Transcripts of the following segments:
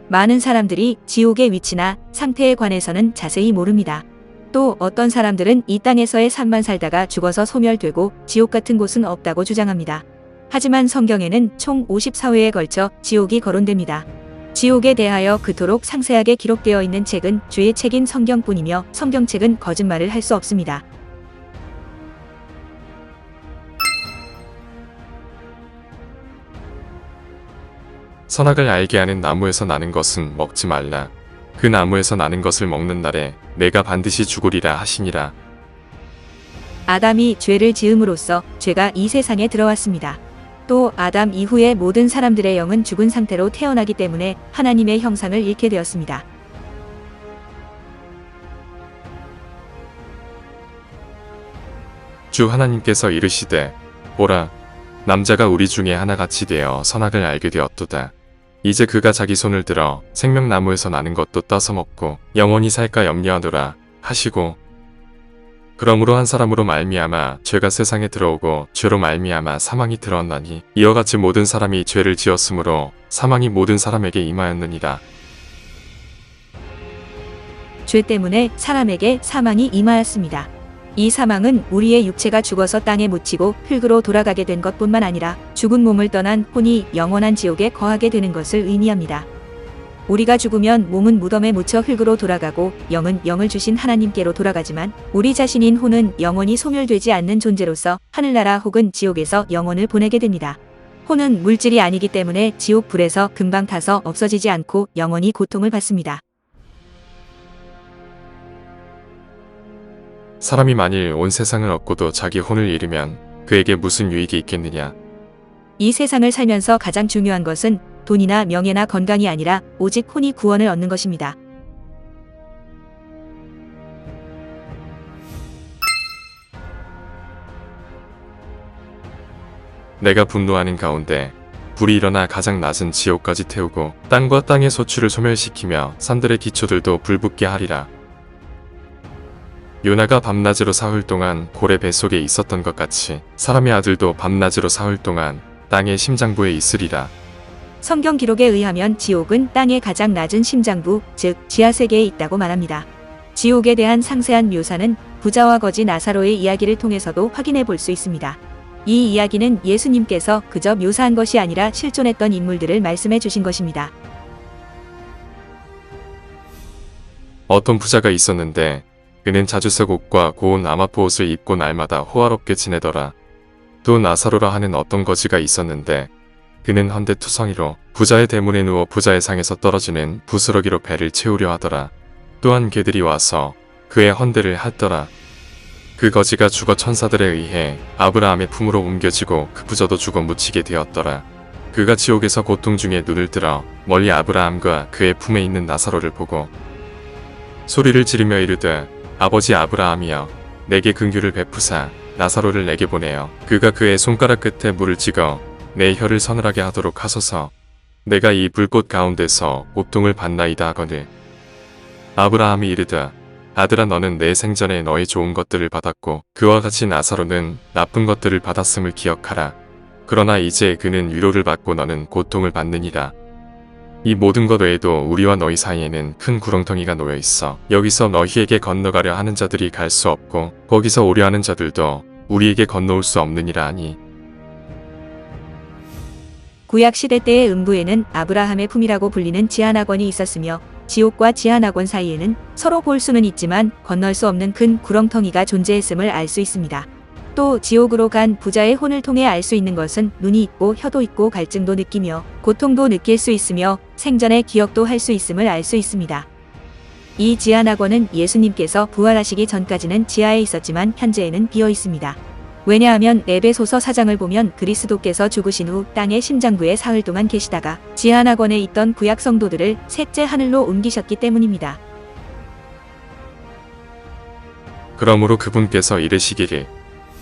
많은 사람들이 지옥의 위치나 상태에 관해서는 자세히 모릅니다. 또 어떤 사람들은 이 땅에서의 삶만 살다가 죽어서 소멸되고 지옥 같은 곳은 없다고 주장합니다. 하지만 성경에는 총 54회에 걸쳐 지옥이 거론됩니다. 지옥에 대하여 그토록 상세하게 기록되어 있는 책은 주의 책인 성경뿐이며 성경책은 거짓말을 할 수 없습니다. 선악을 알게 하는 나무에서 나는 것은 먹지 말라. 그 나무에서 나는 것을 먹는 날에 내가 반드시 죽으리라 하시니라. 아담이 죄를 지음으로써 죄가 이 세상에 들어왔습니다. 또 아담 이후에 모든 사람들의 영은 죽은 상태로 태어나기 때문에 하나님의 형상을 잃게 되었습니다. 주 하나님께서 이르시되 보라, 남자가 우리 중에 하나같이 되어 선악을 알게 되었도다. 이제 그가 자기 손을 들어 생명나무에서 나는 것도 따서 먹고 영원히 살까 염려하노라 하시고, 그러므로 한 사람으로 말미암아 죄가 세상에 들어오고 죄로 말미암아 사망이 들어왔나니 이와 같이 모든 사람이 죄를 지었으므로 사망이 모든 사람에게 임하였느니라. 죄 때문에 사람에게 사망이 임하였습니다. 이 사망은 우리의 육체가 죽어서 땅에 묻히고 흙으로 돌아가게 된 것뿐만 아니라 죽은 몸을 떠난 혼이 영원한 지옥에 거하게 되는 것을 의미합니다. 우리가 죽으면 몸은 무덤에 묻혀 흙으로 돌아가고 영은 영을 주신 하나님께로 돌아가지만 우리 자신인 혼은 영원히 소멸되지 않는 존재로서 하늘나라 혹은 지옥에서 영혼을 보내게 됩니다. 혼은 물질이 아니기 때문에 지옥 불에서 금방 타서 없어지지 않고 영원히 고통을 받습니다. 사람이 만일 온 세상을 얻고도 자기 혼을 잃으면 그에게 무슨 유익이 있겠느냐. 이 세상을 살면서 가장 중요한 것은 돈이나 명예나 건강이 아니라 오직 혼이 구원을 얻는 것입니다. 내가 분노하는 가운데 불이 일어나 가장 낮은 지옥까지 태우고 땅과 땅의 소출을 소멸시키며 산들의 기초들도 불붙게 하리라. 요나가 밤낮으로 사흘 동안 고래 뱃속에 있었던 것 같이 사람의 아들도 밤낮으로 사흘 동안 땅의 심장부에 있으리라. 성경 기록에 의하면 지옥은 땅의 가장 낮은 심장부, 즉 지하세계에 있다고 말합니다. 지옥에 대한 상세한 묘사는 부자와 거지 나사로의 이야기를 통해서도 확인해 볼 수 있습니다. 이 이야기는 예수님께서 그저 묘사한 것이 아니라 실존했던 인물들을 말씀해 주신 것입니다. 어떤 부자가 있었는데 그는 자주색 옷과 고운 아마포 옷을 입고 날마다 호화롭게 지내더라. 또 나사로라 하는 어떤 거지가 있었는데 그는 헌데투성이로 부자의 대문에 누워 부자의 상에서 떨어지는 부스러기로 배를 채우려 하더라. 또한 개들이 와서 그의 헌대를 핥더라. 그 거지가 죽어 천사들에 의해 아브라함의 품으로 옮겨지고 그 부자도 죽어 묻히게 되었더라. 그가 지옥에서 고통 중에 눈을 들어 멀리 아브라함과 그의 품에 있는 나사로를 보고 소리를 지르며 이르되 아버지 아브라함이여, 내게 긍휼을 베푸사 나사로를 내게 보내어 그가 그의 손가락 끝에 물을 찍어 내 혀를 서늘하게 하도록 하소서. 내가 이 불꽃 가운데서 고통을 받나이다 하거늘. 아브라함이 이르되 아들아, 너는 내 생전에 너의 좋은 것들을 받았고 그와 같이 나사로는 나쁜 것들을 받았음을 기억하라. 그러나 이제 그는 위로를 받고 너는 고통을 받느니라. 이 모든 것 외에도 우리와 너희 사이에는 큰 구렁텅이가 놓여 있어 여기서 너희에게 건너가려 하는 자들이 갈 수 없고 거기서 오려 하는 자들도 우리에게 건너올 수 없느니라 하니. 구약 시대 때의 음부에는 아브라함의 품이라고 불리는 지하낙원이 있었으며 지옥과 지하낙원 사이에는 서로 볼 수는 있지만 건널 수 없는 큰 구렁텅이가 존재했음을 알 수 있습니다. 또 지옥으로 간 부자의 혼을 통해 알 수 있는 것은 눈이 있고 혀도 있고 갈증도 느끼며 고통도 느낄 수 있으며 생전의 기억도 할 수 있음을 알 수 있습니다. 이 지하낙원은 예수님께서 부활하시기 전까지는 지하에 있었지만 현재에는 비어 있습니다. 왜냐하면 에베소서 4장을 보면 그리스도께서 죽으신 후 땅의 심장부에 사흘 동안 계시다가 지하낙원에 있던 구약 성도들을 셋째 하늘로 옮기셨기 때문입니다. 그러므로 그분께서 이르시기를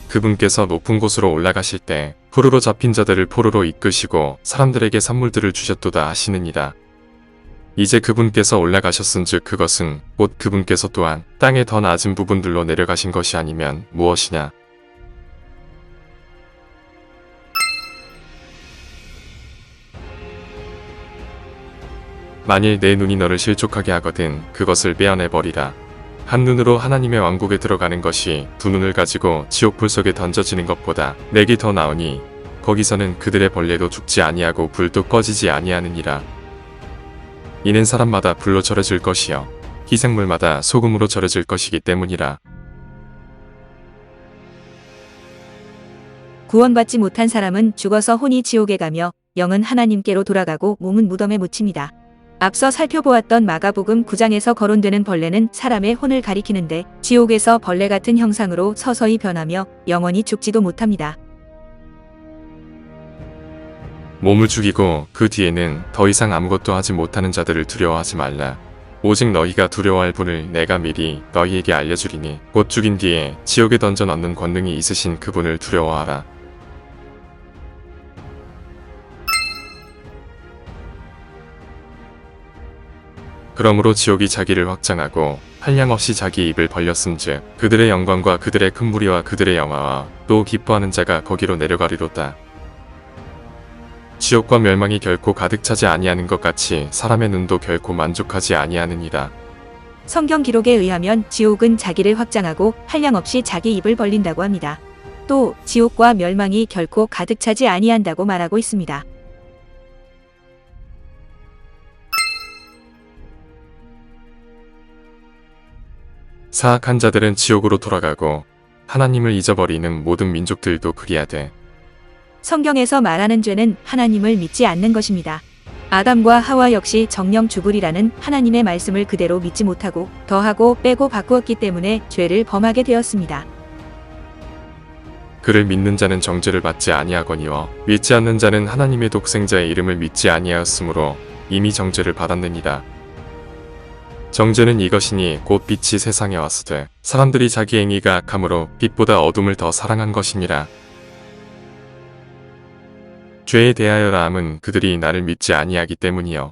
그분께서 높은 곳으로 올라가실 때 포로로 잡힌 자들을 포로로 이끄시고 사람들에게 선물들을 주셨도다 하시느니라. 이제 그분께서 올라가셨은즉 그것은 곧 그분께서 또한 땅의 더 낮은 부분들로 내려가신 것이 아니면 무엇이냐. 만일 내 눈이 너를 실족하게 하거든 그것을 빼어내버리라. 한 눈으로 하나님의 왕국에 들어가는 것이 두 눈을 가지고 지옥불 속에 던져지는 것보다 내게 더 나으니 거기서는 그들의 벌레도 죽지 아니하고 불도 꺼지지 아니하느니라. 이는 사람마다 불로 절여질 것이요 희생물마다 소금으로 절여질 것이기 때문이라. 구원받지 못한 사람은 죽어서 혼이 지옥에 가며 영은 하나님께로 돌아가고 몸은 무덤에 묻힙니다. 앞서 살펴보았던 마가복음 9장에서 거론되는 벌레는 사람의 혼을 가리키는데 지옥에서 벌레 같은 형상으로 서서히 변하며 영원히 죽지도 못합니다. 몸을 죽이고 그 뒤에는 더 이상 아무것도 하지 못하는 자들을 두려워하지 말라. 오직 너희가 두려워할 분을 내가 미리 너희에게 알려주리니 곧 죽인 뒤에 지옥에 던져 넣는 권능이 있으신 그분을 두려워하라. 그러므로 지옥이 자기를 확장하고 한량없이 자기 입을 벌렸음즉 그들의 영광과 그들의 큰 무리와 그들의 영화와 또 기뻐하는 자가 거기로 내려가리로다. 지옥과 멸망이 결코 가득 차지 아니하는 것 같이 사람의 눈도 결코 만족하지 아니하느니라. 성경 기록에 의하면 지옥은 자기를 확장하고 한량없이 자기 입을 벌린다고 합니다. 또 지옥과 멸망이 결코 가득 차지 아니한다고 말하고 있습니다. 사악한 자들은 지옥으로 돌아가고 하나님을 잊어버리는 모든 민족들도 그리하되. 성경에서 말하는 죄는 하나님을 믿지 않는 것입니다. 아담과 하와 역시 정령 죽으리라는 하나님의 말씀을 그대로 믿지 못하고 더하고 빼고 바꾸었기 때문에 죄를 범하게 되었습니다. 그를 믿는 자는 정죄를 받지 아니하거니와 믿지 않는 자는 하나님의 독생자의 이름을 믿지 아니하였으므로 이미 정죄를 받았느니라. 정죄는 이것이니 곧 빛이 세상에 왔으되 사람들이 자기 행위가 악함으로 빛보다 어둠을 더 사랑한 것이니라. 죄에 대하여라 함은 그들이 나를 믿지 아니하기 때문이요.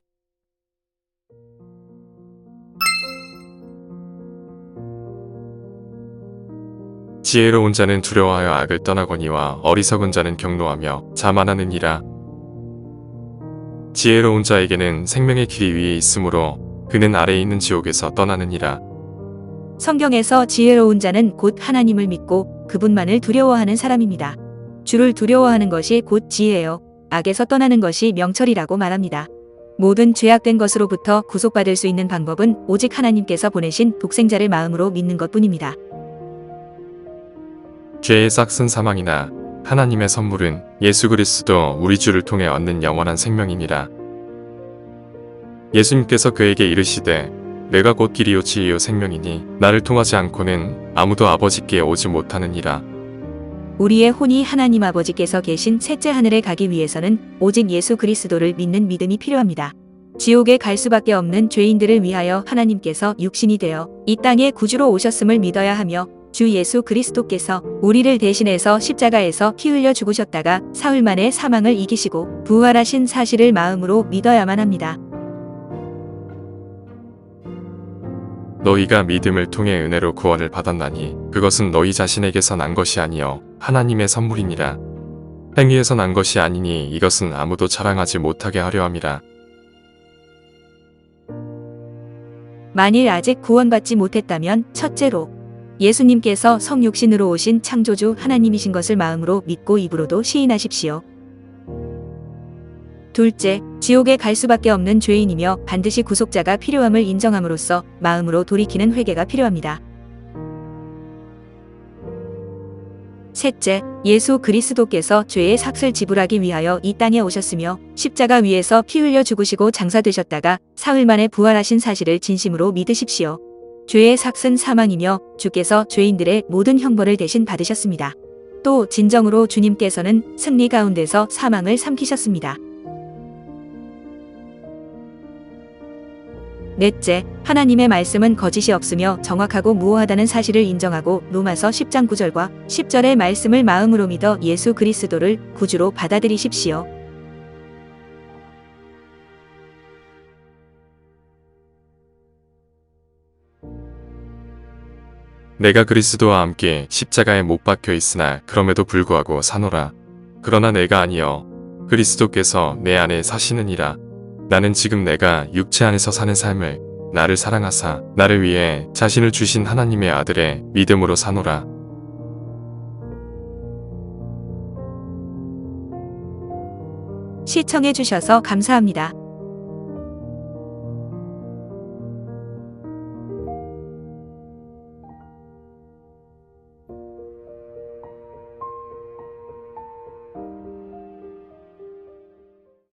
지혜로운 자는 두려워하여 악을 떠나거니와 어리석은 자는 경노하며 자만하느니라. 지혜로운 자에게는 생명의 길이 위에 있으므로 그는 아래에 있는 지옥에서 떠나느니라. 성경에서 지혜로운 자는 곧 하나님을 믿고 그분만을 두려워하는 사람입니다. 주를 두려워하는 것이 곧 지혜요 악에서 떠나는 것이 명철이라고 말합니다. 모든 죄악된 것으로부터 구속받을 수 있는 방법은 오직 하나님께서 보내신 독생자를 마음으로 믿는 것뿐입니다. 죄의 싹슨 사망이나 하나님의 선물은 예수 그리스도 우리 주를 통해 얻는 영원한 생명이니라. 예수님께서 그에게 이르시되 내가 곧 길이요 진리요 생명이니 나를 통하지 않고는 아무도 아버지께 오지 못하느니라. 우리의 혼이 하나님 아버지께서 계신 셋째 하늘에 가기 위해서는 오직 예수 그리스도를 믿는 믿음이 필요합니다. 지옥에 갈 수밖에 없는 죄인들을 위하여 하나님께서 육신이 되어 이 땅에 구주로 오셨음을 믿어야 하며 주 예수 그리스도께서 우리를 대신해서 십자가에서 피 흘려 죽으셨다가 사흘 만에 사망을 이기시고 부활하신 사실을 마음으로 믿어야만 합니다. 너희가 믿음을 통해 은혜로 구원을 받았나니 그것은 너희 자신에게서 난 것이 아니요 하나님의 선물이니라. 행위에서 난 것이 아니니 이것은 아무도 자랑하지 못하게 하려 함이라. 만일 아직 구원받지 못했다면 첫째로 예수님께서 성육신으로 오신 창조주 하나님이신 것을 마음으로 믿고 입으로도 시인하십시오. 둘째, 지옥에 갈 수밖에 없는 죄인이며 반드시 구속자가 필요함을 인정함으로써 마음으로 돌이키는 회개가 필요합니다. 셋째, 예수 그리스도께서 죄의 삭을 지불하기 위하여 이 땅에 오셨으며 십자가 위에서 피 흘려 죽으시고 장사되셨다가 사흘 만에 부활하신 사실을 진심으로 믿으십시오. 죄의 삭은 사망이며 주께서 죄인들의 모든 형벌을 대신 받으셨습니다. 또 진정으로 주님께서는 승리 가운데서 사망을 삼키셨습니다. 넷째, 하나님의 말씀은 거짓이 없으며 정확하고 무오하다는 사실을 인정하고 로마서 10장 9절과 10절의 말씀을 마음으로 믿어 예수 그리스도를 구주로 받아들이십시오. 내가 그리스도와 함께 십자가에 못 박혀 있으나 그럼에도 불구하고 사노라. 그러나 내가 아니여 그리스도께서 내 안에 사시느니라. 나는 지금 내가 육체 안에서 사는 삶을 나를 사랑하사 나를 위해 자신을 주신 하나님의 아들의 믿음으로 사노라. 시청해주셔서 감사합니다.